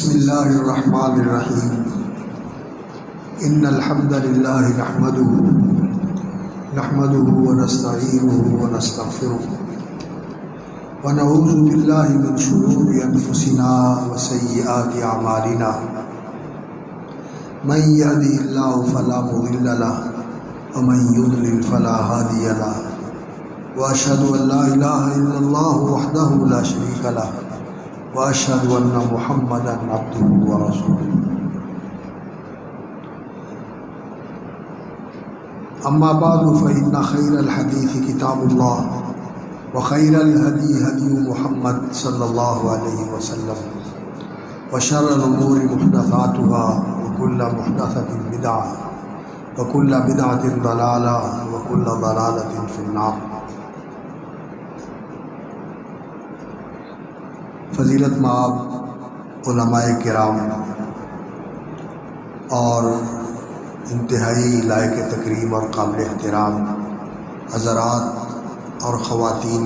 بسم اللہ الرحمن الرحیم ان الحمد للہ نحمده ونستعینه ونستغفره ونعوذ باللہ من شرور انفسنا وسیئات اعمالنا من یهده اللہ فلا مضل له ومن یضلل فلا هادی له واشهد ان لا الہ الا اللہ وحدہ لا شریک له واشهد ان محمدا عبده ورسوله اما بعد فان خیر الحدیث کتاب اللہ وخیر الهدی هدی محمد صلی اللہ علیہ وسلم وشر الامور محدثاتها وكل محدثة بدعة وكل بدعة ضلالة وكل ضلالة في النار۔ فضیلت مآب علماء کرام اور انتہائی لائق تکریم اور قابل احترام حضرات اور خواتین،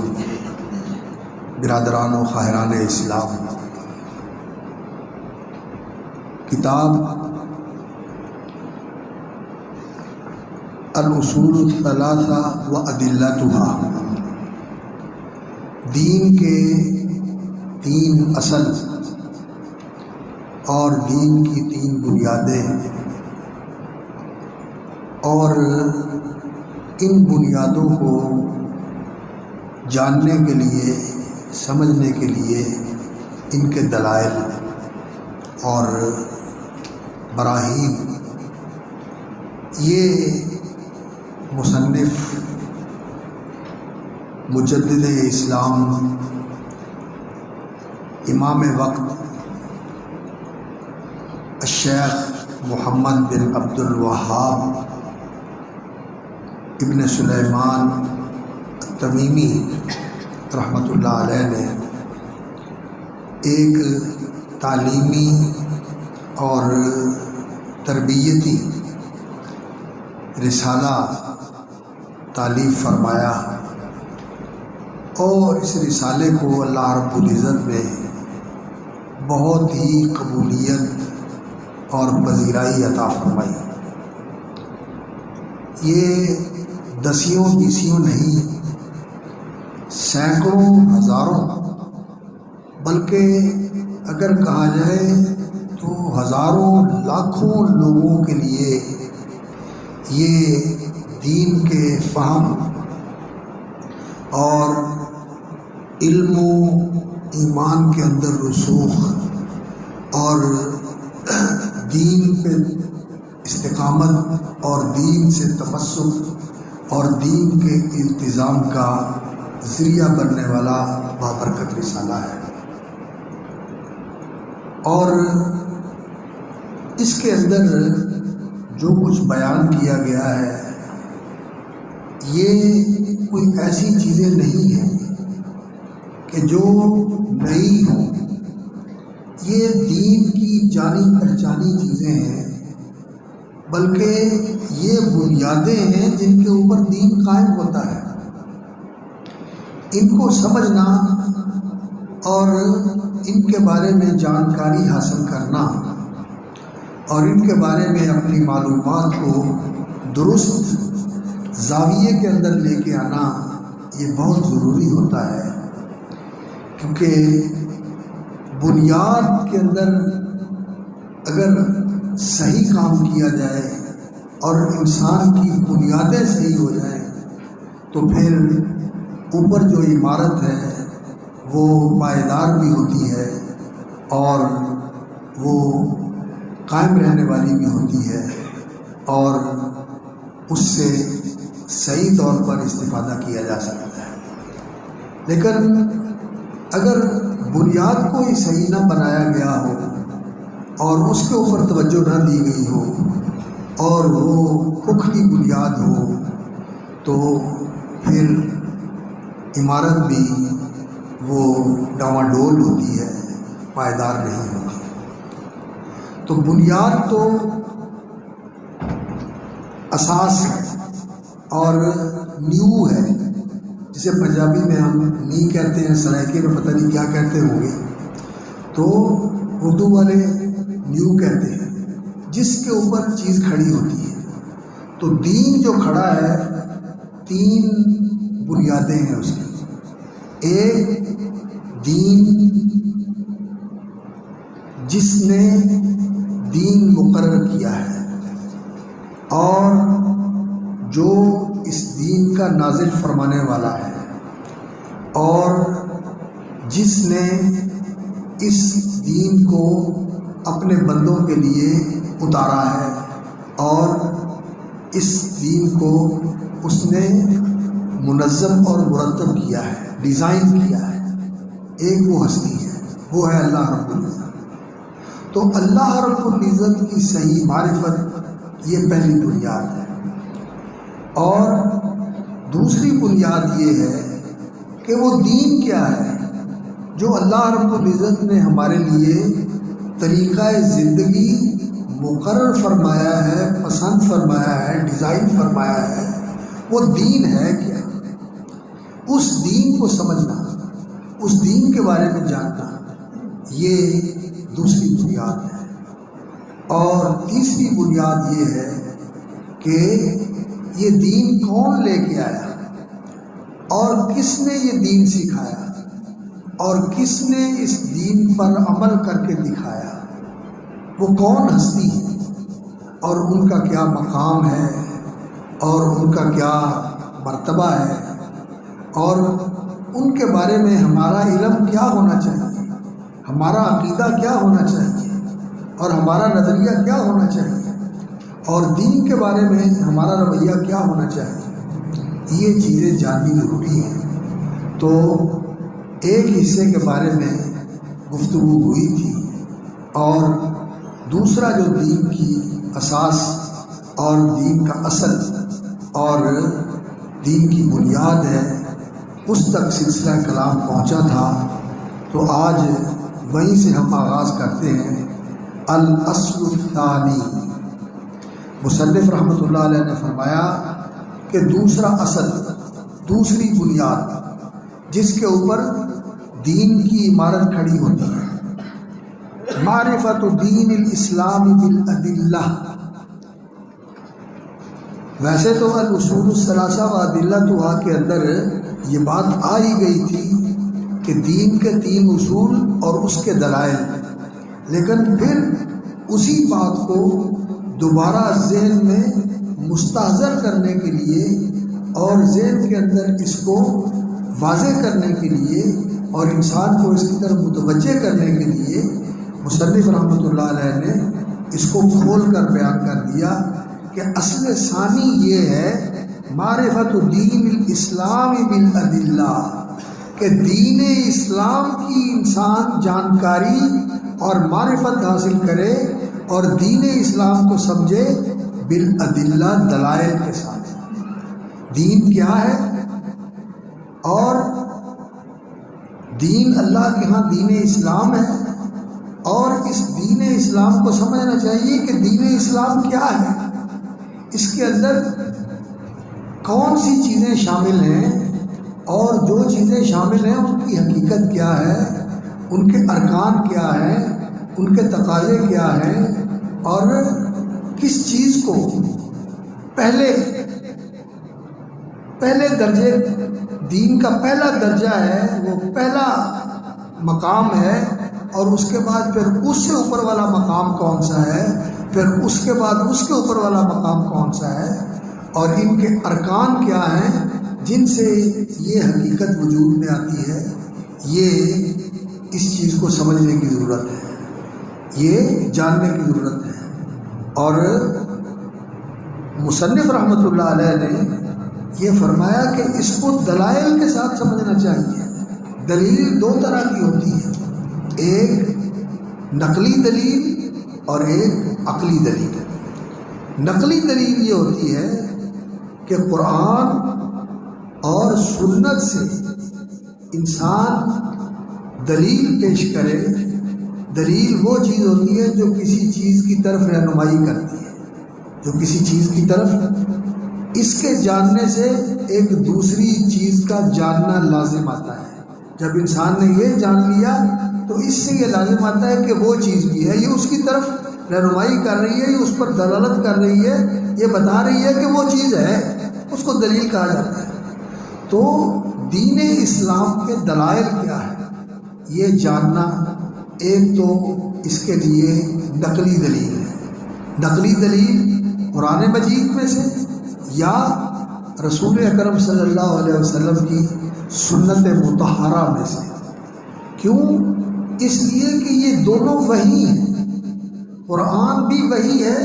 برادران و خواہران اسلام، کتاب الاصول الثلاثہ وادلتها، دین کے تین اصل اور دین کی تین بنیادیں، اور ان بنیادوں کو جاننے کے لیے، سمجھنے کے لیے ان کے دلائل اور براہین، یہ مصنف مجدد اسلام امام وقت الشیخ محمد بن عبد الوہاب ابن سلیمان التمیمی رحمۃ اللہ علیہ نے ایک تعلیمی اور تربیتی رسالہ تالیف فرمایا، اور اس رسالے کو اللہ رب العزت نے بہت ہی قبولیت اور پذیرائی عطا فرمائی۔ یہ دسیوں بیسیوں نہیں، سینکڑوں ہزاروں، بلکہ اگر کہا جائے تو ہزاروں لاکھوں لوگوں کے لیے یہ دین کے فہم اور علم و ایمان کے اندر رسوخ اور دین پہ استقامت اور دین سے تمسک اور دین کے التزام کا ذریعہ بننے والا بابرکت رسالہ ہے۔ اور اس کے اندر جو کچھ بیان کیا گیا ہے، یہ کوئی ایسی چیزیں نہیں ہیں کہ جو نئی ہوں، یہ دین کی جانی پہچانی چیزیں ہیں، بلکہ یہ بنیادیں ہیں جن کے اوپر دین قائم ہوتا ہے۔ ان کو سمجھنا اور ان کے بارے میں جانکاری حاصل کرنا اور ان کے بارے میں اپنی معلومات کو درست زاویے کے اندر لے کے آنا، یہ بہت ضروری ہوتا ہے، کیونکہ بنیاد کے اندر اگر صحیح کام کیا جائے اور انسان کی بنیادیں صحیح ہو جائیں تو پھر اوپر جو عمارت ہے وہ پائیدار بھی ہوتی ہے اور وہ قائم رہنے والی بھی ہوتی ہے، اور اس سے صحیح طور پر استفادہ کیا جا سکتا ہے۔ لیکن اگر بنیاد کو ہی صحیح نہ بنایا گیا ہو اور اس کے اوپر توجہ نہ دی گئی ہو اور وہ پختہ بنیاد ہو تو پھر عمارت بھی وہ ڈاواڈول ہوتی ہے، پائیدار نہیں ہوتی۔ تو بنیاد تو اساس ہے اور نیو ہے، جسے پنجابی میں ہم نی کہتے ہیں، سرائکی میں پتہ نہیں کیا کہتے ہوں گے۔ تو اردو والے نیو کہتے ہیں، جس کے اوپر چیز کھڑی ہوتی ہے۔ تو دین جو کھڑا ہے 3 بنیادیں ہیں اس کی۔ ایک دین جس نے دین مقرر کیا ہے اور جو اس دین کا نازل فرمانے والا ہے، اور جس نے اس دین کو اپنے بندوں کے لیے اتارا ہے اور اس دین کو اس نے منظم اور مرتب کیا ہے، ڈیزائن کیا ہے۔ ایک وہ ہستی ہے، وہ ہے اللہ رب العزت۔ تو اللہ رب العزت کی صحیح معرفت یہ پہلی بنیاد ہے۔ اور دوسری بنیاد یہ ہے کہ وہ دین کیا ہے جو اللہ رب العزت نے ہمارے لیے طریقہ زندگی مقرر فرمایا ہے، پسند فرمایا ہے، ڈیزائن فرمایا ہے، وہ دین ہے کیا؟ اس دین کو سمجھنا، اس دین کے بارے میں جاننا، یہ دوسری بنیاد ہے۔ اور تیسری بنیاد یہ ہے کہ یہ دین کون لے کے آیا اور کس نے یہ دین سکھایا اور کس نے اس دین پر عمل کر کے دکھایا، وہ کون ہستی ہے اور ان کا کیا مقام ہے اور ان کا کیا مرتبہ ہے، اور ان کے بارے میں ہمارا علم کیا ہونا چاہیے، ہمارا عقیدہ کیا ہونا چاہیے اور ہمارا نظریہ کیا ہونا چاہیے، اور دین کے بارے میں ہمارا رویہ کیا ہونا چاہیے، یہ چیزیں جاننی ضروری ہیں۔ تو ایک حصے کے بارے میں گفتگو ہوئی تھی، اور دوسرا جو دین کی اساس اور دین کا اصل اور دین کی بنیاد ہے، اس تک سلسلہ کلام پہنچا تھا۔ تو آج وہیں سے ہم آغاز کرتے ہیں۔ الاصل الثانی، مصنف رحمۃ اللہ علیہ نے فرمایا کہ دوسرا اصل، دوسری بنیاد جس کے اوپر دین کی عمارت کھڑی ہوتی ہے، معرفت دین الاسلام بالادلہ۔ ویسے تو الاصول الثلاثہ و ادلتھا کے اندر یہ بات آ ہی گئی تھی کہ دین کے 3 اصول اور اس کے دلائل، لیکن پھر اسی بات کو دوبارہ ذہن میں مستحضر کرنے کے لیے اور ذہن کے اندر اس کو واضح کرنے کے لیے اور انسان کو اس کی طرف متوجہ کرنے کے لیے مصنف رحمۃ اللہ علیہ نے اس کو کھول کر بیان کر دیا کہ اصل ثانی یہ ہے معرفت دین الاسلام بالادلہ، کہ دین اسلام کی انسان جانکاری اور معرفت حاصل کرے اور دین اسلام کو سمجھے بالادلہ، دلائل کے ساتھ۔ دین کیا ہے اور دین اللہ کے ہاں دین اسلام ہے، اور اس دین اسلام کو سمجھنا چاہیے کہ دین اسلام کیا ہے، اس کے اندر کون سی چیزیں شامل ہیں، اور جو چیزیں شامل ہیں ان کی حقیقت کیا ہے، ان کے ارکان کیا ہیں، ان کے تقاضے کیا ہیں، اور کس چیز کو پہلے درجے، دین کا پہلا درجہ ہے، وہ پہلا مقام ہے، اور اس کے بعد پھر اس سے اوپر والا مقام کون سا ہے، پھر اس کے بعد اس کے اوپر والا مقام کون سا ہے، اور ان کے ارکان کیا ہیں جن سے یہ حقیقت وجود میں آتی ہے۔ یہ اس چیز کو سمجھنے کی ضرورت ہے، یہ جاننے کی ضرورت ہے۔ اور مصنف رحمۃ اللہ علیہ نے یہ فرمایا کہ اس کو دلائل کے ساتھ سمجھنا چاہیے۔ دلیل 2 طرح کی ہوتی ہے، ایک نقلی دلیل اور ایک عقلی دلیل۔ نقلی دلیل یہ ہوتی ہے کہ قرآن اور سنت سے انسان دلیل پیش کرے۔ دلیل وہ چیز ہوتی ہے جو کسی چیز کی طرف رہنمائی کرتی ہے، جو کسی چیز کی طرف، اس کے جاننے سے ایک دوسری چیز کا جاننا لازم آتا ہے، جب انسان نے یہ جان لیا تو اس سے یہ لازم آتا ہے کہ وہ چیز بھی ہے، یہ اس کی طرف رہنمائی کر رہی ہے، یہ اس پر دلالت کر رہی ہے، یہ بتا رہی ہے کہ وہ چیز ہے، اس کو دلیل کہا جاتا ہے۔ تو دین اسلام کے دلائل کیا ہے یہ جاننا، ایک تو اس کے لیے نقلی دلیل ہے، نقلی دلیل قرآن مجید میں سے یا رسول اکرم صلی اللہ علیہ وسلم کی سنت مطہرہ میں سے۔ کیوں؟ اس لیے کہ یہ دونوں وحی ہیں، قرآن بھی وحی ہے،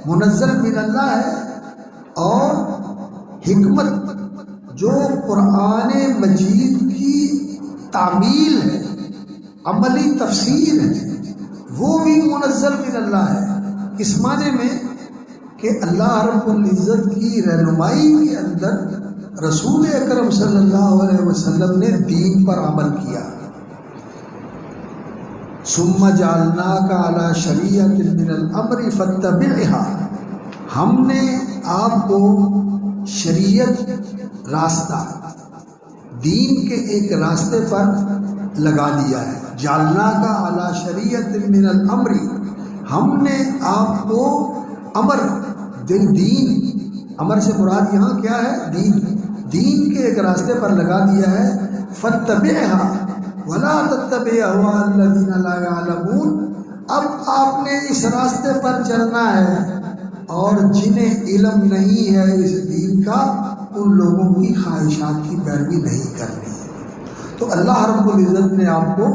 منزل من اللہ ہے، اور حکمت جو قرآن مجید کی تعمیل ہے، عملی تفسیر ہے، وہ بھی منزل من اللہ ہے۔ اس معنی میں کہ اللہ رب العزت کی رہنمائی کے اندر رسول اکرم صلی اللہ علیہ وسلم نے دین پر عمل کیا۔ ثم جعلناک علی شریعۃ من الامر فاتبعها، ہم نے آپ کو شریعت، راستہ، دین کے ایک راستے پر لگا دیا ہے۔ جعلناک علی شریعۃ من الامر، ہم نے آپ کو امر، دین، امر سے مراد یہاں کیا ہے؟ دین، دین کے ایک راستے پر لگا دیا ہے۔ فاتبعها ولا تتبع اهواء الذين لا يعلمون، اب آپ نے اس راستے پر چلنا ہے اور جنہیں علم نہیں ہے اس دین کا، ان لوگوں کی خواہشات کی پیروی نہیں کرنی۔ تو اللہ رب العزت نے آپ کو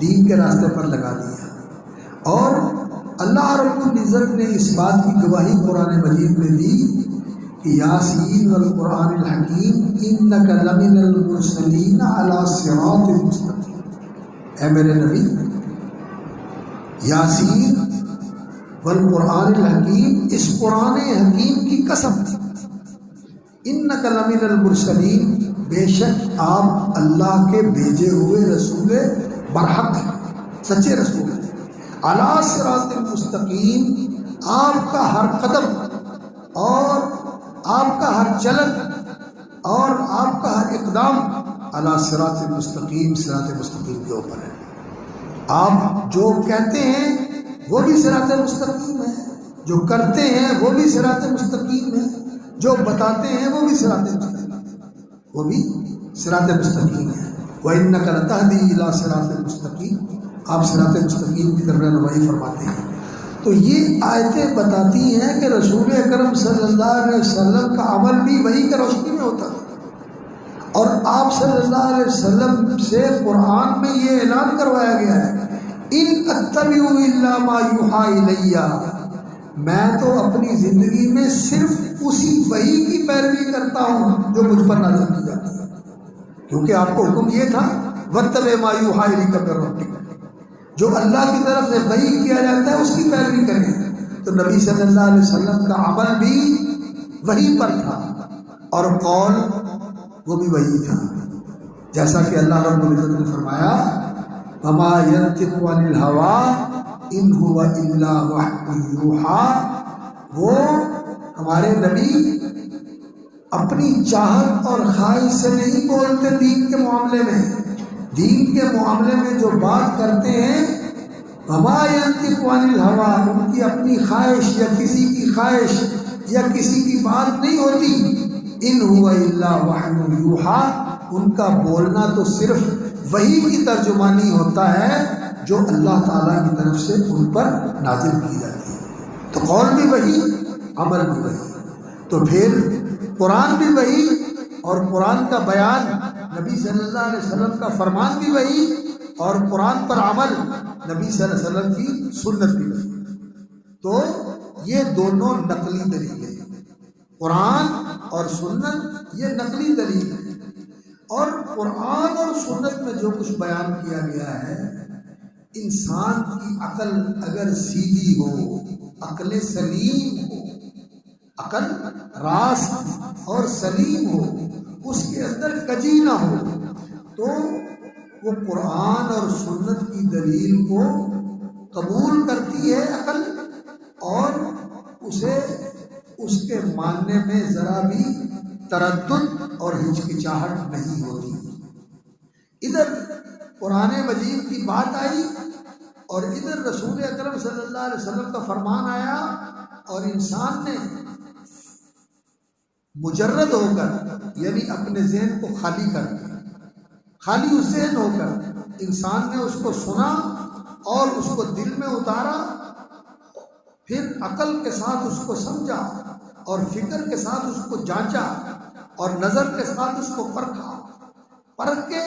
دین کے راستے پر لگا دیا، اور اللہ رب العزت نے اس بات کی گواہی قرآن مجید میں دی کہ یاسین والقرآن الحکیم انک لمن المرسلین علی صراط مستقیم، اے میرے نبی، یاسین والقرآن الحکیم، اس قرآن حکیم کی قسم، انک لمن المرسلین، بے شک آپ اللہ کے بھیجے ہوئے رسول برحق ہیں، سچے رسول ہیں۔ علی صراط مستقیم، آپ کا ہر قدم اور آپ کا ہر چلن اور آپ کا ہر اقدام علی صراط مستقیم، صراط مستقیم کے اوپر ہے۔ آپ جو کہتے ہیں وہ بھی صراط مستقیم ہے، جو کرتے ہیں وہ بھی صراط مستقیم ہے، جو بتاتے ہیں وہ بھی صراط مستقیم ہے، وہ بھی صراط مستقیم ہے۔ وَإِنَّكَ لَتَهْدِي إِلَىٰ صِرَاطٍ مُسْتَقِيمٍ، آپ صراط مستقیم کی طرف رہنمائی فرماتے ہیں۔ تو یہ آیتیں بتاتی ہیں کہ رسول اکرم صلی اللہ علیہ وسلم کا عمل بھی وحی کی روشنی میں ہوتا تھا، اور آپ صلی اللہ علیہ وسلم سے قرآن میں یہ اعلان کروایا گیا ہے، ان اتبع الا ما یوحی الی، میں تو اپنی زندگی میں صرف اسی وحی کی پیروی کرتا ہوں جو مجھ پر نازل کی جاتی ہے، کیونکہ آپ کو حکم یہ تھا واتبع ما یوحی الیک من ربک، جو اللہ کی طرف سے وحی کیا جاتا ہے اس کی پیروی کریں۔ تو نبی صلی اللہ علیہ وسلم کا عمل بھی وحی پر تھا، اور قول وہ بھی وحی تھا، جیسا کہ اللہ رب العزت نے فرمایا وما ينطق عن الهوى ان هو الا وحی یوحی، وہ ہمارے نبی اپنی چاہت اور خواہش سے نہیں بولتے دین کے معاملے میں، دین کے معاملے میں جو بات کرتے ہیں وما ينطق عن الهوى، ان کی اپنی خواہش یا کسی کی خواہش یا کسی کی بات نہیں ہوتی، ان هو الا وحی یوحی، ان کا بولنا تو صرف وحی کی ترجمانی ہوتا ہے جو اللہ تعالیٰ کی طرف سے ان پر نازل کی جاتی ہے۔ تو قول بھی وحی، عمل بھی وحی، تو پھر قرآن بھی وحی، اور قرآن کا بیان، نبی صلی اللہ علیہ وسلم کا فرمان بھی وحی، اور قرآن پر عمل نبی صلی اللہ علیہ وسلم کی سنت بھی وحی۔ تو یہ دونوں نقلی دلیل ہیں، قرآن اور سنت یہ نقلی دلیل ہے، اور قرآن اور سنت میں جو کچھ بیان کیا گیا ہے، انسان کی عقل اگر سیدھی ہو، عقل سلیم ہو، عقل راست اور سلیم ہو، اس کے اندر کجی نہ ہو، تو وہ قرآن اور سنت کی دلیل کو قبول کرتی ہے عقل، اور اسے اس کے ماننے میں ذرا بھی تردد اور ہچکچاہٹ نہیں ہوتی۔ ادھر قرآن مجید کی بات آئی اور ادھر رسول اکرم صلی اللہ علیہ وسلم کا فرمان آیا، اور انسان نے مجرد ہو کر، یعنی اپنے ذہن کو خالی کر کے، خالی اس ذہن ہو کر انسان نے اس کو سنا اور اس کو دل میں اتارا، پھر عقل کے ساتھ اس کو سمجھا اور فکر کے ساتھ اس کو جانچا اور نظر کے ساتھ اس کو پرکھا، پرکھ کے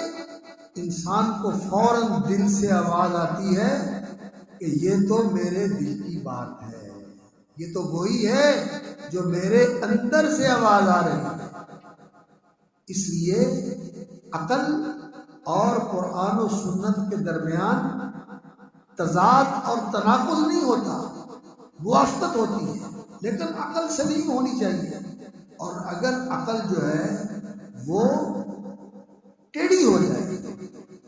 انسان کو فوراً دل سے آواز آتی ہے کہ یہ تو میرے دل کی بات ہے، یہ تو وہی ہے جو میرے اندر سے آواز آ رہی ہے۔ اس لیے عقل اور قرآن و سنت کے درمیان تضاد اور تناقض نہیں ہوتا، موافقت ہوتی ہے، لیکن عقل سلیم ہونی چاہیے۔ اور اگر عقل جو ہے وہ ٹیڑھی ہو جائے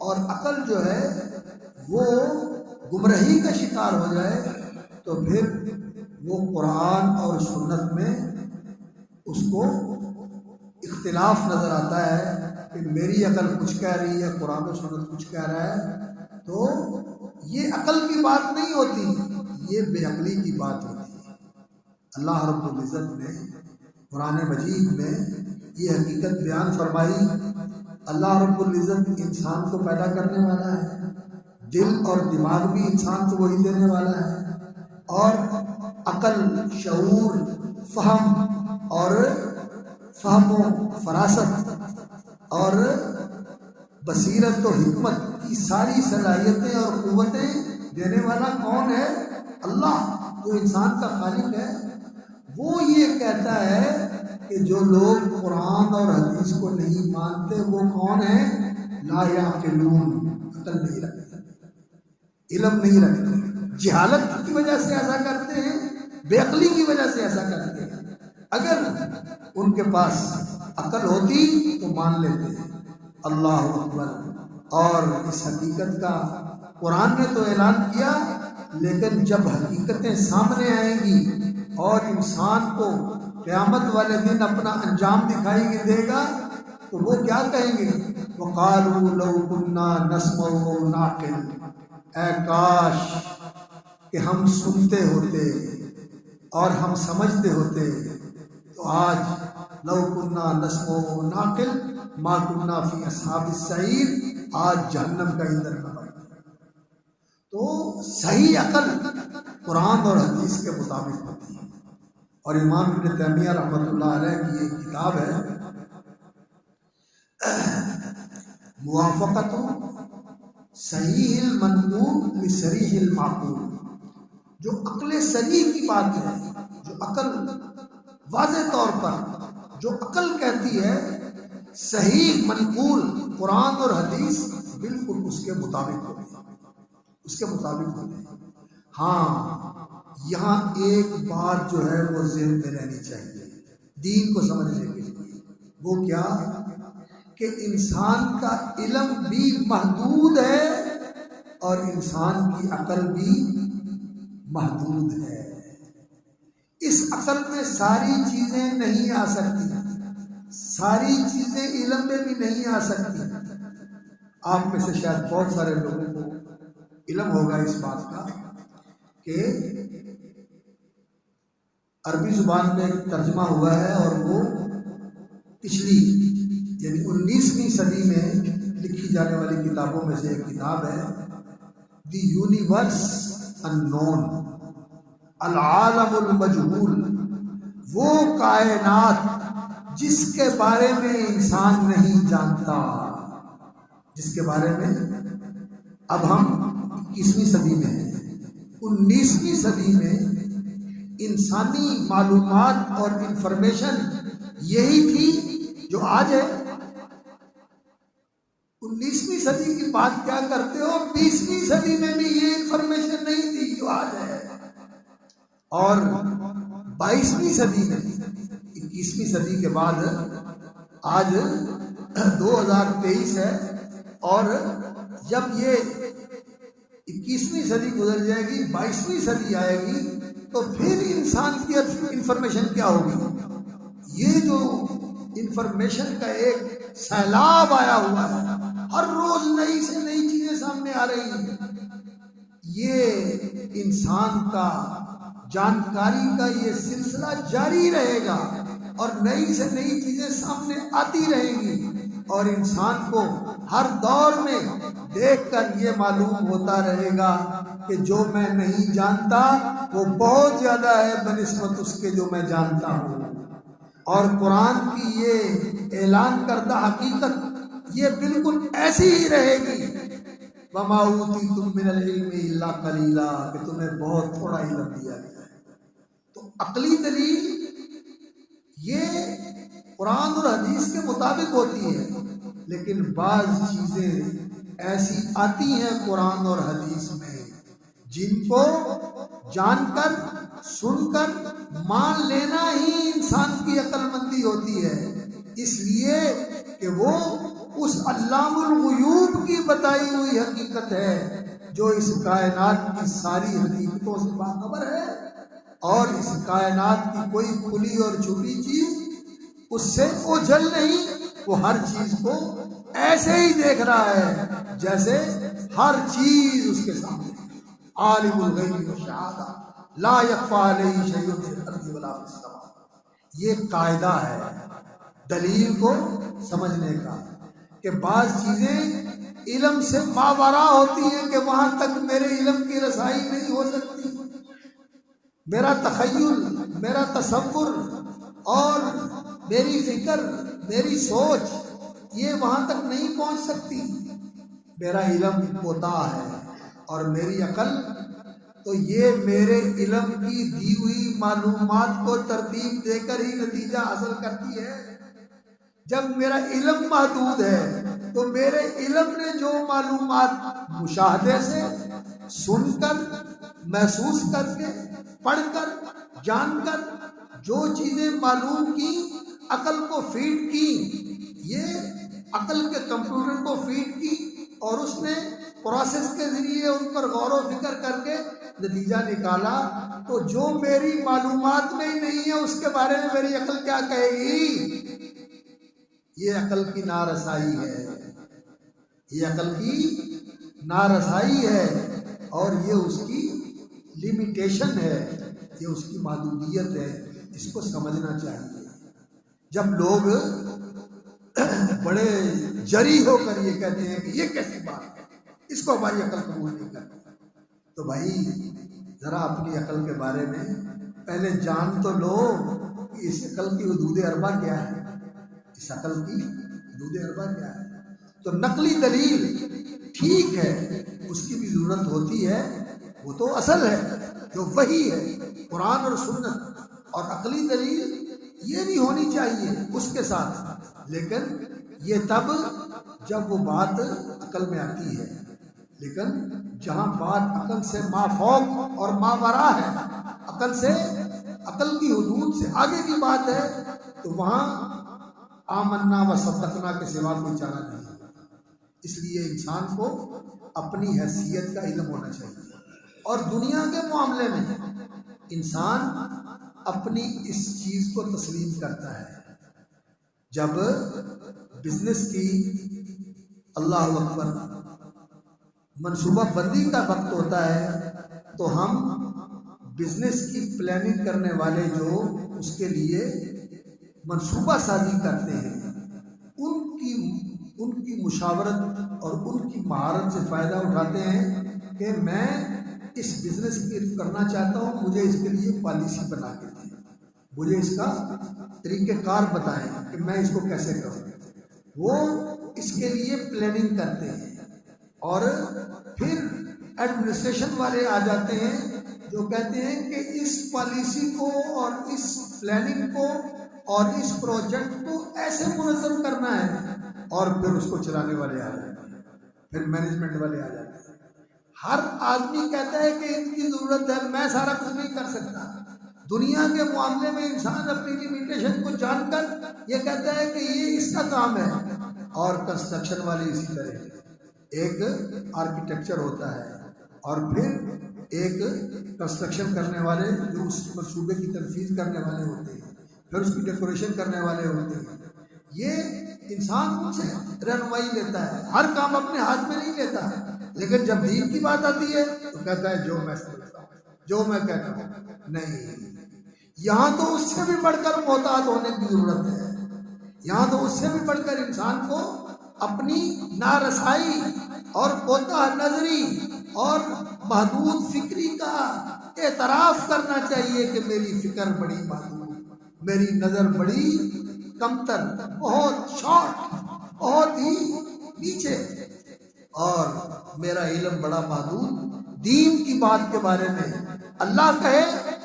اور عقل جو ہے وہ گمراہی کا شکار ہو جائے تو پھر وہ قرآن اور سنت میں اس کو اختلاف نظر آتا ہے کہ میری عقل کچھ کہہ رہی ہے، قرآن و سنت کچھ کہہ رہا ہے، تو یہ عقل کی بات نہیں ہوتی، یہ بے عقلی کی بات ہوتی ہے۔ اللہ رب العزت نے قرآن مجید میں یہ حقیقت بیان فرمائی، اللہ رب العزت انسان کو پیدا کرنے والا ہے، دل اور دماغ بھی انسان کو وہی دینے والا ہے، اور عقل، شعور، فہم و فراست اور بصیرت و حکمت کی ساری صلاحیتیں اور قوتیں دینے والا کون ہے؟ اللہ، جو انسان کا خالق ہے۔ وہ یہ کہتا ہے کہ جو لوگ قرآن اور حدیث کو نہیں مانتے وہ کون ہیں؟ لا یعقلون، عقل نہیں رکھتے، علم نہیں رکھتے، جہالت کی وجہ سے ایسا کرتے ہیں، بے عقلی کی وجہ سے ایسا کرتے ہیں۔ اگر ان کے پاس عقل ہوتی تو مان لیتے ہیں۔ اللہ اکبر۔ اور اس حقیقت کا قرآن نے تو اعلان کیا، لیکن جب حقیقتیں سامنے آئیں گی اور انسان کو قیامت والے دن اپنا انجام دکھائی دے گا تو وہ کیا کہیں گے؟ وَقَالُوا لَوْ كُنَّا نَسْمَعُ أَوْ نَعْقِلُ، اے کاش کہ ہم سنتے ہوتے اور ہم سمجھتے ہوتے تو آج لو كنا نسمع ونعقل ما كنا فی اصحاب السعیر، آج جہنم کا ایندھن نہ بنتے۔ تو صحیح عقل قرآن اور حدیث کے مطابق ہوتی ہے۔ اور امام ابن تیمیہ رحمۃ اللہ علیہ کی ایک کتاب ہے موافقت صحیح المنقول لصریح المعقول، جو عقل صریح کی بات ہے، جو عقل واضح طور پر جو عقل کہتی ہے صحیح منقول قرآن اور حدیث بالکل اس کے مطابق ہوتی ہے، اس کے مطابق ہوتی ہے۔ ہاں، یہاں ایک بات جو ہے وہ ذہن میں رہنی چاہیے دین کو سمجھنے کے لیے، وہ کیا کہ انسان کا علم بھی محدود ہے اور انسان کی عقل بھی محدود ہے۔ اس عقل میں ساری چیزیں نہیں آ سکتی، ساری چیزیں علم میں بھی نہیں آ سکتی۔ آپ میں سے شاید بہت سارے لوگوں کو علم ہوگا اس بات کا کہ عربی زبان میں ایک ترجمہ ہوا ہے اور وہ پچھلی یعنی 19ویں صدی میں لکھی جانے والی کتابوں میں سے ایک کتاب ہے، دی یونیورس انون، العالم المجہول، وہ کائنات جس کے بارے میں انسان نہیں جانتا، جس کے بارے میں اب ہم 21ویں صدی میں ہیں۔ 19ویں صدی میں انسانی معلومات اور انفارمیشن یہی تھی جو آج ہے۔ 19ویں صدی کی بات کیا کرتے ہو، 20ویں صدی میں بھی یہ انفارمیشن نہیں تھی جو آج ہے، اور 22ویں صدی میں، 21ویں صدی کے بعد آج 2023 ہے، اور جب یہ 21ویں صدی گزر جائے گی، 22ویں صدی آئے گی تو پھر انسان کی انفارمیشن کیا ہوگی؟ یہ جو انفارمیشن کا ایک سیلاب آیا ہوا ہے، ہر روز نئی سے نئی چیزیں سامنے آ رہی ہیں. یہ انسان کا جانکاری کا یہ سلسلہ جاری رہے گا اور نئی سے نئی چیزیں سامنے آتی رہیں گی، اور انسان کو ہر دور میں دیکھ کر یہ معلوم ہوتا رہے گا کہ جو میں نہیں جانتا وہ بہت زیادہ ہے بنسبت اس کے جو میں جانتا ہوں. اور قرآن کی یہ اعلان کردہ حقیقت یہ بالکل ایسی ہی رہے گی. وَمَا أُوتِيتُم مِّنَ الْعِلْمِ إِلَّا قَلِيلًا، کہ تمہیں بہت تھوڑا علم دیا گیا ہے. تو عقلی دلیل یہ قرآن اور حدیث کے مطابق ہوتی ہے، لیکن بعض چیزیں ایسی آتی ہیں قرآن اور حدیث میں جن کو جان کر سن کر مان لینا ہی انسان کی عقل مندی ہوتی ہے. اس لیے کہ وہ اس علام الغیوب کی بتائی ہوئی حقیقت ہے جو اس کائنات کی ساری حقیقتوں سے باخبر ہے، اور اس کائنات کی کوئی کھلی اور چھپی چیز اس سے اوجھل نہیں. وہ ہر چیز کو ایسے ہی دیکھ رہا ہے جیسے ہر چیز اس کے سامنے. عالم الغیب والشہادہ لا یخفی علیہ شیء فی الارض ولا فی السماء، یہ قاعدہ ہے دلیل کو سمجھنے کا کہ بعض چیزیں علم سے ماوراء ہوتی ہیں کہ وہاں تک میرے علم کی رسائی نہیں ہو سکتی. میرا تخیل، میرا تصور اور میری فکر، میری سوچ یہ وہاں تک نہیں پہنچ سکتی. میرا علم کوتاہ ہے اور میری عقل تو یہ میرے علم کی دی ہوئی معلومات کو ترتیب دے کر ہی نتیجہ حاصل کرتی ہے. جب میرا علم محدود ہے تو میرے علم نے جو معلومات مشاہدے سے، سن کر، محسوس کر کے، پڑھ کر، جان کر جو چیزیں معلوم کی، عقل کو فیڈ کی، یہ عقل کے کمپیوٹر کو فیڈ کی اور اس نے پروسیس کے ذریعے ان پر غور و فکر کر کے نتیجہ نکالا. تو جو میری معلومات میں ہی نہیں ہے اس کے بارے میں میری عقل کیا کہے گی؟ یہ عقل کی نارسائی ہے، یہ عقل کی نارسائی ہے، اور یہ اس کی لمیٹیشن ہے، یہ اس کی محدودیت ہے. اس کو سمجھنا چاہیے. جب لوگ بڑے جری ہو کر یہ کہتے ہیں کہ یہ کیسی بات ہے، اس کو ہماری عقل قبول نہیں کرتی، تو بھائی ذرا اپنی عقل کے بارے میں پہلے جان تو لو کہ اس عقل کی حدود اربع کیا ہے، اس عقل کی حدود اربع کیا ہے. تو نقلی دلیل ٹھیک ہے، اس کی بھی ضرورت ہوتی ہے، وہ تو اصل ہے جو وحی ہے قرآن اور سنت. اور عقلی دلیل یہ بھی ہونی چاہیے اس کے ساتھ، لیکن یہ تب جب وہ بات عقل میں آتی ہے. لیکن جہاں بات عقل سے مافوق اور ماوراء ہے، عقل سے، عقل کی حدود سے آگے کی بات ہے، تو وہاں آمنا و صدقنا کے سوا کوئی چارہ نہیں ہے. اس لیے انسان کو اپنی حیثیت کا علم ہونا چاہیے. اور دنیا کے معاملے میں انسان اپنی اس چیز کو تسلیم کرتا ہے. جب بزنس کی، اللہ اکبر، منصوبہ بندی کا وقت ہوتا ہے تو ہم بزنس کی پلاننگ کرنے والے جو اس کے لیے منصوبہ سازی کرتے ہیں ان کی مشاورت اور ان کی مہارت سے فائدہ اٹھاتے ہیں کہ میں اس بزنس کی کرنا چاہتا ہوں، مجھے اس کے لیے پالیسی بنا کے دیں، مجھے اس کا طریقہ کار بتائیں کہ میں اس کو کیسے کروں. وہ اس کے لیے پلاننگ کرتے ہیں. اور پھر ایڈمنسٹریشن والے آ جاتے ہیں جو کہتے ہیں کہ اس پالیسی کو اور اس پلاننگ کو اور اس پروجیکٹ کو ایسے منظم کرنا ہے، اور پھر اس کو چلانے والے آ جاتے ہیں، پھر مینجمنٹ والے آ جاتے ہیں. ہر آدمی کہتا ہے کہ ان کی ضرورت ہے، میں سارا کچھ نہیں کر سکتا. دنیا کے معاملے میں انسان اپنی لمیٹیشن کو جان کر یہ کہتا ہے کہ یہ اس کا کام ہے. اور کنسٹرکشن والے اسی طرح، ایک آرکیٹیکچر ہوتا ہے اور پھر ایک کنسٹرکشن کرنے والے جو اس منصوبے کی تنفیذ کرنے والے ہوتے ہیں، پھر اس کی ڈیکوریشن کرنے والے ہوتے ہیں. یہ انسان ان سے رہنمائی لیتا ہے، ہر کام اپنے ہاتھ میں نہیں لیتا ہے، لیکن جب دین کی بات آتی ہے تو کہتا ہے جو میں سمجھتا ہوں، جو میں کہتا ہوں۔ نہیں، یہاں تو اس سے بھی بڑھ کر محتاط ہونے کی ضرورت ہے، یہاں تو اس سے بھی بڑھ کر انسان کو اپنی نارسائی اور کوتاہ نظری اور محدود فکری کا اعتراف کرنا چاہیے کہ میری فکر بڑی محدود، میری نظر بڑی کمتر، بہت شارٹ، بہت ہی نیچے، اور میرا علم بڑا محدود۔ دین کی بات کے بارے میں اللہ کہے،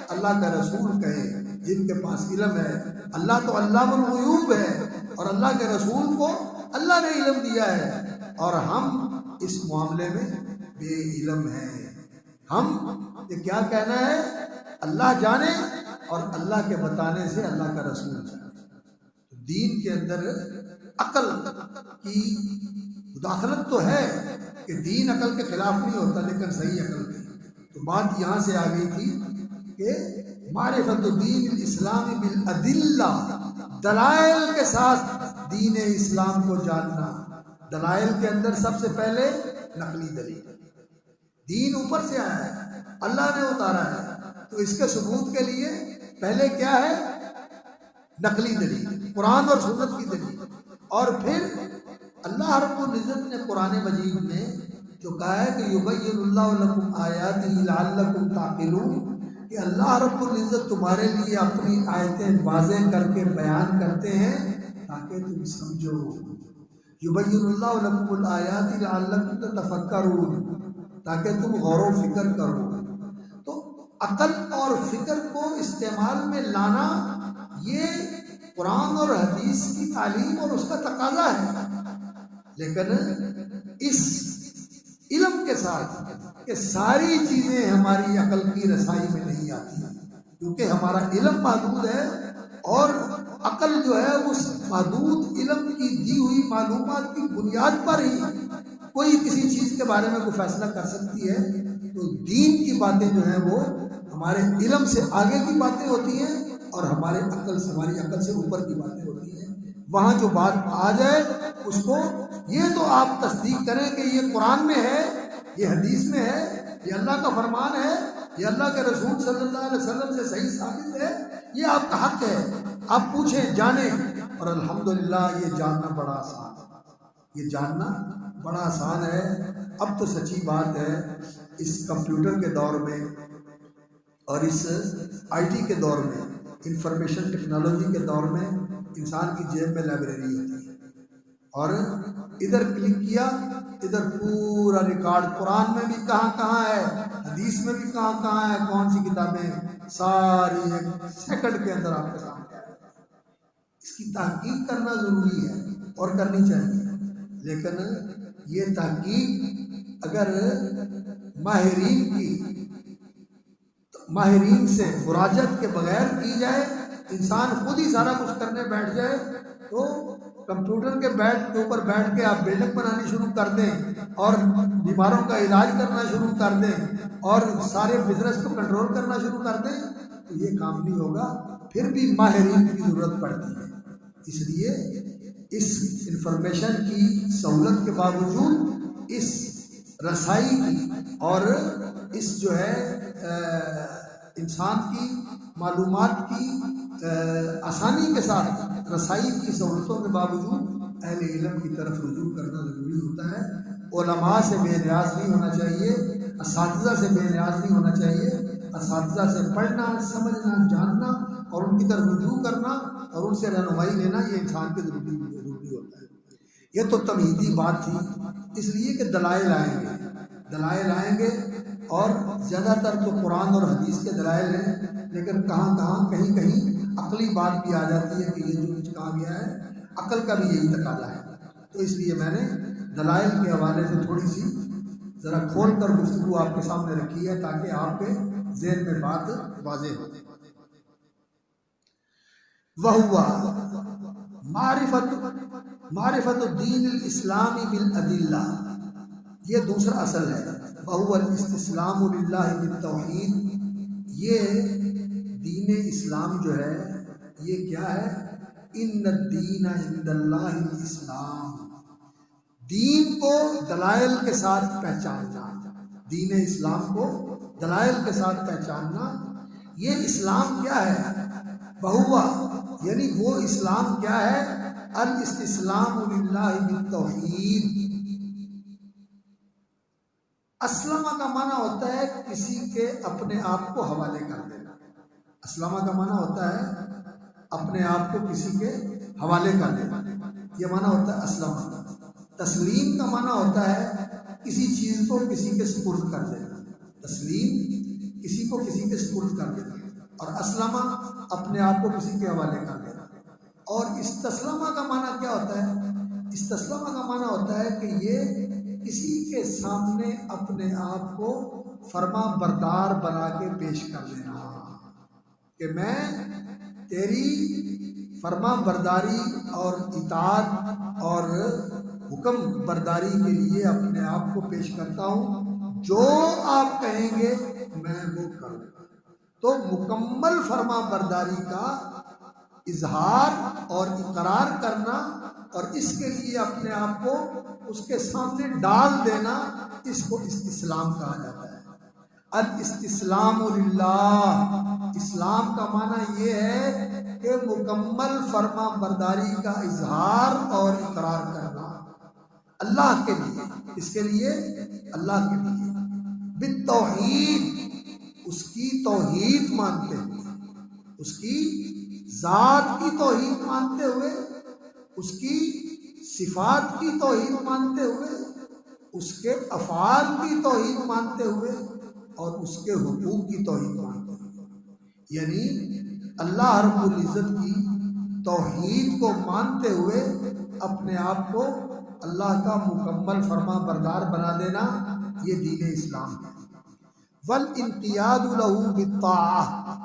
اللہ کا رسول کہے، جن کے پاس علم ہے، اللہ تو علام الغیوب ہے اور اللہ کے رسول کو اللہ نے علم دیا ہے، اور ہم اس معاملے میں بے علم ہیں۔ ہم یہ کیا کہنا ہے، اللہ جانے اور اللہ کے بتانے سے اللہ کا رسول جانے۔ دین کے اندر عقل کی مداخلت تو ہے کہ دین عقل کے خلاف نہیں ہوتا، لیکن صحیح عقل نہیں۔ تو بات یہاں سے آ گئی تھی کہ معرفت دین الاسلام بالادلہ، دلائل کے ساتھ دین اسلام کو جاننا۔ دلائل کے اندر سب سے پہلے نقلی دلیل، دین اوپر سے آیا ہے، اللہ نے اتارا ہے، تو اس کے ثبوت کے لیے پہلے کیا ہے، نقلی دلیل، قرآن اور سنت کی دلیل، اور پھر اللہ رب العزت نے قرآن مجید میں جو کہا ہے کہ یبین اللہ لکم آیاتہ لعلکم تعقلون، کہ اللہ رب العزت تمہارے لیے اپنی آیتیں واضح کر کے بیان کرتے ہیں تاکہ تم سمجھو۔ یبین اللہ لکم الآیات لعلکم تتفکرون، تاکہ تم غور و فکر کرو۔ تو عقل اور فکر کو استعمال میں لانا یہ قرآن اور حدیث کی تعلیم اور اس کا تقاضا ہے، لیکن اس علم کے ساتھ کہ ساری چیزیں ہماری عقل کی رسائی میں نہیں آتی، کیونکہ ہمارا علم محدود ہے، اور عقل جو ہے اس محدود علم کی دی ہوئی معلومات کی بنیاد پر ہی کوئی کسی چیز کے بارے میں کوئی فیصلہ کر سکتی ہے۔ تو دین کی باتیں جو ہیں وہ ہمارے علم سے آگے کی باتیں ہوتی ہیں، اور ہماری عقل سے اوپر کی باتیں ہوتی ہیں۔ وہاں جو بات آ جائے اس کو یہ تو آپ تصدیق کریں کہ یہ قرآن میں ہے، یہ حدیث میں ہے، یہ اللہ کا فرمان ہے، یہ اللہ کے رسول صلی اللہ علیہ وسلم سے صحیح ثابت ہے، یہ آپ کا حق ہے، آپ پوچھیں، جانیں۔ اور الحمدللہ یہ جاننا بڑا آسان ہے، یہ جاننا بڑا آسان ہے۔ اب تو سچی بات ہے، اس کمپیوٹر کے دور میں اور اس آئی ٹی کے دور میں، انفارمیشن ٹیکنالوجی کے دور میں، انسان کی جیب میں لائبریری ہوتی ہے، اور ادھر کلک کیا ادھر پورا ریکارڈ، قرآن میں بھی کہاں کہاں ہے، حدیث میں بھی کہاں کہاں ہے، کون سی کتابیں، ساری ایک سیکنڈ کے اندر آپ کے سامنے آ جائے۔ اس کی تحقیق کرنا ضروری ہے اور کرنی چاہیے، لیکن یہ تحقیق اگر ماہرین سے مراجعت کے بغیر کی جائے، انسان خود ہی سارا کچھ کرنے بیٹھ جائے، تو کمپیوٹر کے بیڈ کے اوپر بیٹھ کے آپ بلڈنگ بنانی شروع کر دیں اور بیماروں کا علاج کرنا شروع کر دیں اور سارے بزنس کو کنٹرول کرنا شروع کر دیں، تو یہ کام نہیں ہوگا، پھر بھی ماہرین کی ضرورت پڑتی ہے۔ اس لیے اس انفارمیشن کی سہولت کے باوجود، اس رسائی کی اور اس جو ہے انسان کی معلومات کی آسانی کے ساتھ رسائی کی سہولتوں کے باوجود اہل علم کی طرف رجوع کرنا ضروری ہوتا ہے۔ علماء سے بے نیاز نہیں ہونا چاہیے، اساتذہ سے بے نیاز نہیں ہونا چاہیے، اساتذہ سے پڑھنا، سمجھنا، جاننا اور ان کی طرف رجوع کرنا اور ان سے رہنمائی لینا، یہ انسان کے ضروری ہوتا ہے۔ یہ تو تمہیدی بات تھی، اس لیے کہ دلائل آئیں گے اور زیادہ تر تو قرآن اور حدیث کے دلائل ہیں، لیکن کہیں کہیں عقلی بات بھی آ جاتی ہے کہ یہ جو کچھ کہا گیا ہے عقل کا بھی یہی تقاضا ہے۔ تو اس لیے میں نے دلائل کے حوالے سے تھوڑی سی ذرا کھول کر گفتگو آپ کے سامنے رکھی ہے تاکہ آپ کے ذہن میں بات واضح ہو۔ وَهُوَ معرفت الدین الاسلامی بالادلہ، یہ دوسرا اصل ہے۔ وَهُوَ الاستسلام للہ بالتوحید، یہ دین اسلام جو ہے یہ کیا ہے؟ ان الدین عند اللہ الاسلام، دین کو دلائل کے ساتھ پہچاننا، دین اسلام کو دلائل کے ساتھ پہچاننا، یہ اسلام کیا ہے؟ بہوا یعنی وہ اسلام کیا ہے؟ الاستسلام للہ بالتوحید۔ اسلمہ کا معنی ہوتا ہے کسی کے اپنے آپ کو حوالے کر دینا، اسلمہ کا معنی ہوتا ہے اپنے آپ کو کسی کے حوالے کر دینا، یہ معنی ہوتا ہے اسلمہ کا۔ تسلیم کا معنی ہوتا ہے کسی چیز کو کسی کے سپرد کر دینا، تسلیم کسی کو کسی کے سپرد کر دینا، اور اسلمہ اپنے آپ کو کسی کے حوالے کر دینا۔ اور استسلمہ کا معنی کیا ہوتا ہے؟ استسلمہ کا معنی ہوتا ہے کہ یہ کسی کے سامنے اپنے آپ کو فرما بردار بنا کے پیش کر دینا، کہ میں تیری فرما برداری اور اطاعت اور حکم برداری کے لیے اپنے آپ کو پیش کرتا ہوں، جو آپ کہیں گے میں وہ کروں گا۔ تو مکمل فرما برداری کا اظہار اور اقرار کرنا اور اس کے لیے اپنے آپ کو اس کے سامنے ڈال دینا، اس کو استسلام کہا جاتا ہے۔ الاستسلام للہ، اسلام کا معنی یہ ہے کہ مکمل فرما برداری کا اظہار اور اقرار کرنا اللہ کے لیے، اس کے لیے اللہ کے لیے، بالتوحید، اس کی توحید مانتے ہوئے، اس کی ذات کی توحید مانتے ہوئے، اس کی صفات کی توحید مانتے ہوئے، اس کے افعال کی توحید مانتے ہوئے، اور اس کے حقوق کی توحید مانتے ہوئے، یعنی اللہ رب العزت کی توحید کو مانتے ہوئے اپنے آپ کو اللہ کا مکمل فرما بردار بنا دینا، یہ دین اسلام ہے۔ والانقیاد لہ بالطاعہ،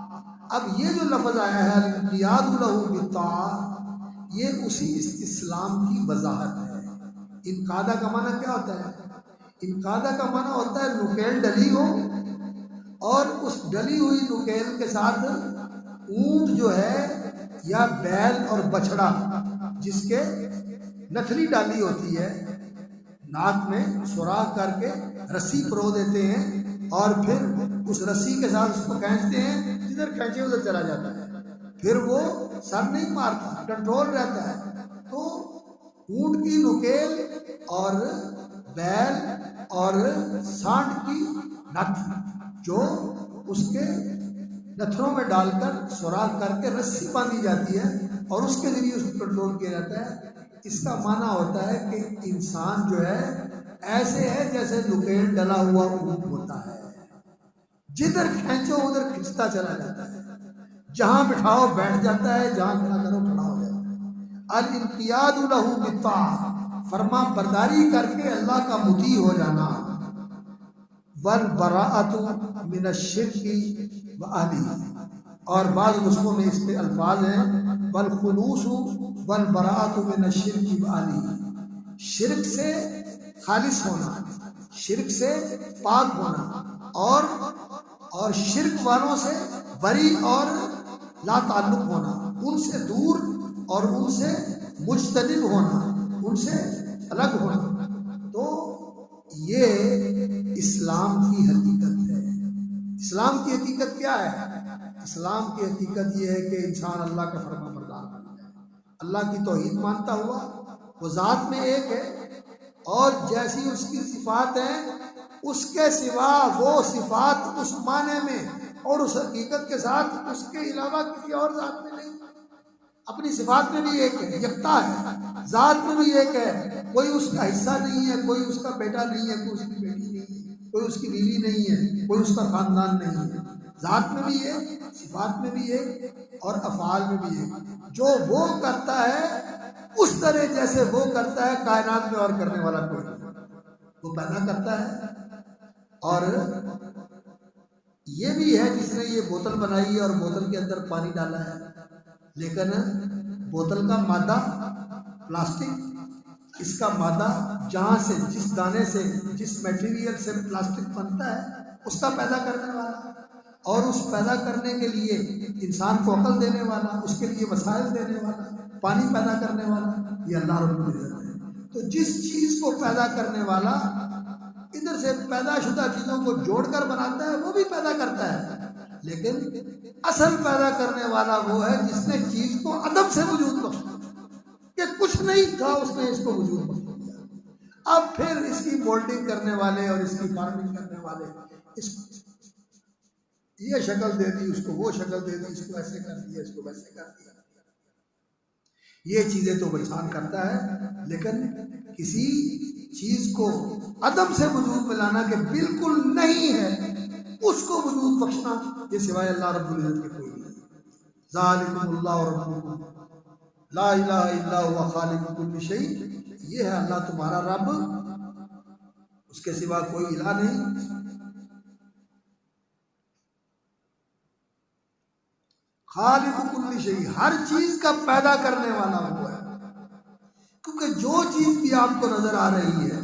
اب یہ جو لفظ آیا ہے الانقیاد لہ بالطاعہ، یہ اسی استسلام کی وضاحت ہے۔ انقادہ کا معنی کیا ہوتا ہے؟ انقادہ کا معنی ہوتا ہے نکیل ڈلی ہو، اور اس ڈلی ہوئی نکیل کے ساتھ اونٹ جو ہے یا بیل اور بچھڑا جس کے نتھلی ڈالی ہوتی ہے، ناک میں سوراخ کر کے رسی پرو دیتے ہیں، اور پھر اس رسی کے ساتھ اس کو کھینچتے ہیں، جدھر کھینچے ادھر چلا جاتا ہے، پھر وہ سر نہیں مارتا، کنٹرول رہتا ہے۔ تو اونٹ کی نکیل اور بیل اور سانڈ کی نتھ جو اس کے نتھروں میں ڈال کر سوراخ کر کے رسی باندھی جاتی ہے اور اس کے ذریعے اس کو کنٹرول کیا جاتا ہے، اس کا معنی ہوتا ہے کہ انسان جو ہے ایسے ہے جیسے نکیل ڈلا ہوا اونٹ ہوتا ہے، جدھر کھینچو ادھر کھنچتا چلا جاتا ہے، جہاں بٹھاؤ بیٹھ جاتا ہے، جہاں کھڑا کرو کھڑا ہو جاتا ہے۔ الانقیاد لہ بالطاعہ، فرما برداری کر کے اللہ کا مطیع ہو جانا۔ والبراءۃ من الشرک واہلہ، اور بعض نسخوں میں اس پہ الفاظ ہیں والخلوص والبراءۃ من الشرک واہلہ، شرک سے خالص ہونا، شرک سے پاک ہونا، اور شرک والوں سے بری اور لا تعلق ہونا، ان سے دور اور ان سے مجتنب ہونا، ان سے الگ ہونا۔ تو یہ اسلام کی حقیقت ہے۔ اسلام کی حقیقت کیا ہے؟ اسلام کی حقیقت یہ ہے کہ انسان اللہ کا فرما بردار بن جائے، اللہ کی توحید مانتا ہوا، وہ ذات میں ایک ہے، اور جیسی اس کی صفات ہیں اس کے سوا وہ صفات اس معنی میں اور اس حقیقت کے ساتھ اس کے علاوہ کسی اور ذات میں نہیں، اپنی صفات میں بھی ایک ہے، یکتا ہے، ذات میں بھی ایک ہے، کوئی اس کا حصہ نہیں ہے، کوئی اس کا بیٹا نہیں ہے، کوئی اس کی بیٹی نہیں ہے، کوئی اس کی بیوی نہیں ہے، کوئی اس کا خاندان نہیں ہے، ذات میں بھی ایک، صفات میں بھی ایک، اور افعال میں بھی ایک۔ جو وہ کرتا ہے اس طرح جیسے وہ کرتا ہے، کائنات میں اور کرنے والا کوئی نہیں، وہ پیدا کرتا ہے۔ اور یہ بھی ہے جس نے یہ بوتل بنائی ہے اور بوتل کے اندر پانی ڈالا ہے، لیکن بوتل کا مادہ پلاسٹک، اس کا مادہ جہاں سے، جس دانے سے، جس میٹیریل سے پلاسٹک بنتا ہے، اس کا پیدا کرنے والا۔ اور اس پیدا کرنے کے لیے انسان کو عقل دینے والا، اس کے لیے وسائل دینے والا، پانی پیدا کرنے والا، یہ اللہ رب العزت ہے۔ تو جس چیز کو پیدا کرنے والا ادھر سے پیدا شدہ چیزوں کو جوڑ کر بناتا ہے، وہ بھی پیدا کرتا ہے، لیکن اصل پیدا کرنے والا وہ ہے جس نے چیز کو عدم سے وجود بخشا، کہ کچھ نہیں تھا اس نے اس کو وجود بخشا دیا۔ اب پھر اس کی مولڈنگ کرنے والے اور اس کی فارمنگ کرنے والے اس کو یہ شکل دے دی، اس کو وہ شکل دے دی، اس کو ایسے کر دیا، اس کو ویسے کر دیا۔ یہ چیزیں تو انسان کرتا ہے، لیکن کسی چیز کو عدم سے وجود میں لانا کہ بالکل نہیں ہے، اس کو وجود بخشنا، یہ سوائے اللہ رب العزت کے کوئی نہیں۔ ذالکم اللہ ربکم لا الہ الا هو خالق کل شیء، یہ ہے اللہ تمہارا رب، اس کے سوا کوئی الہ نہیں۔ خالق کل شیء، ہر چیز کا پیدا کرنے والا وہ ہے، کیونکہ جو چیز بھی آپ کو نظر آ رہی ہے